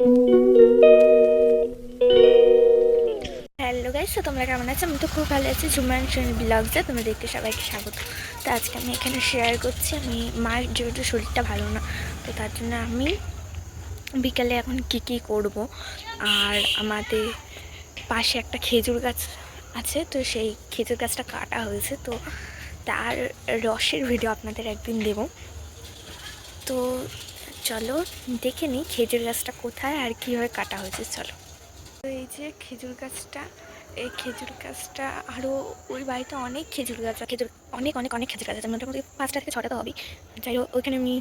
Hello guys, তো তোমরা কেমন আছো? আমি তো খুব ভালো আছি। ঝুমান ব্লগসে তোমরা দেখতে সবাইকে স্বাগত। তো আজকে আমি এখানে শেয়ার করছি, আমি মায়ের যেহেতু শরীরটা ভালো না, তো তার জন্য আমি বিকালে এখন কী করব। আর আমাদের পাশে একটা খেজুর গাছ আছে, তো সেই খেজুর গাছটা কাটা হয়েছে, তো তার রসের ভিডিও আপনাদের একদিন দেব। তো চলো দেখে নিই খেজুর গাছটা কোথায় আর কীভাবে কাটা হয়েছে। চলো। তো এই যে খেজুর গাছটা, এই খেজুর গাছটা আরও ওই বাড়িতে অনেক খেজুর গাছ, খেজুর অনেক অনেক অনেক খেজুর গাছ আছে, মোটামুটি 5টা থেকে 6টা তো হবেই। যাই হোক, ওইখানে আমি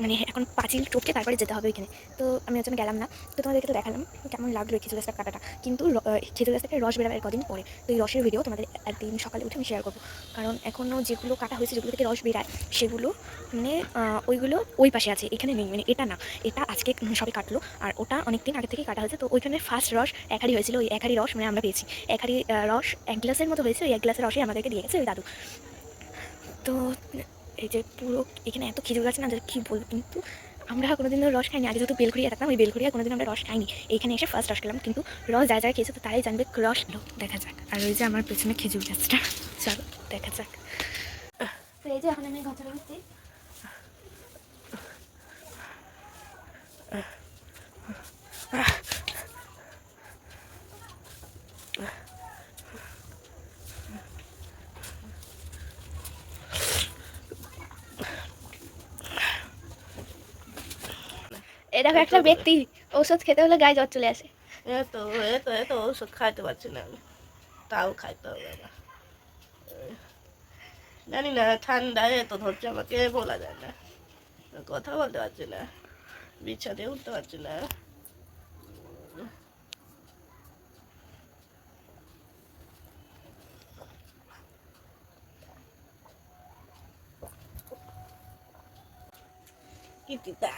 মানে এখন পাঁচিল টপকে তারপরে যেতে হবে ওইখানে। তো আমি ওর জন্য গেলাম না। তো তোমাদেরকে তো দেখালাম কেমন লাগলো এই খেজুর গাছটা কাটাটা, কিন্তু খেজুর গাছ থেকে রস বেরোবে কদিন পরে। তো এই রসের ভিডিও তোমাদের একদিন সকালে উঠে আমি শেয়ার করবো, কারণ এখনও যেগুলো কাটা হয়েছে, যেগুলো থেকে রস বেরায়, সেগুলো মানে ওইগুলো ওই পাশে আছে, এখানে নেই। মানে এটা না, এটা আজকে সবে কাটলো, আর ওটা অনেক দিন আগে থেকে কাটা হয়েছে। তো ওইখানে ফার্স্ট রস এক হাঁড়ি হয়েছিল, ওই এক হাঁড়ি রস মানে আমরা পেয়েছি। এক হাঁড়ি রস 1 গ্লাসের মতো হয়েছে, ওই 1 গ্লাসের রসই আমাদেরকে দিয়ে গেছে ওই দাদু। তো এই যে পুরো এখানে এত খেজুর গাছ না, কী বলবো। কিন্তু আমরা কোনোদিনও রস খাইনি। আগে যেহেতু বেলঘড়িয়া থাকতাম, ওই বেলঘড়িয়া কোনোদিন আমরা রস খাইনি। এইখানে এসে ফার্স্ট রস খেলাম, কিন্তু রস যারা যারা খেয়েছে তো তারাই জানবে রস এলো। দেখা যাক। আর ওই যে আমার পেছনে খেজুর গাছটা, চলো দেখা যাক। তো এই যে এখন আমি ঘর চলে গেছি। এটা একটা ব্যক্তি ঔষধ খেতে হলে গায়ে জ্বর চলে আসে। এত এত এত ওষুধ খাইতে পারছি না আমি, তাও খাইতে হবে আমার। জানি না ঠান্ডায় এত ধরছে আমাকে, বলা যায় না, কথা বলতে পারছি না, বিছাতে উঠতে পারছি না। কিতিতা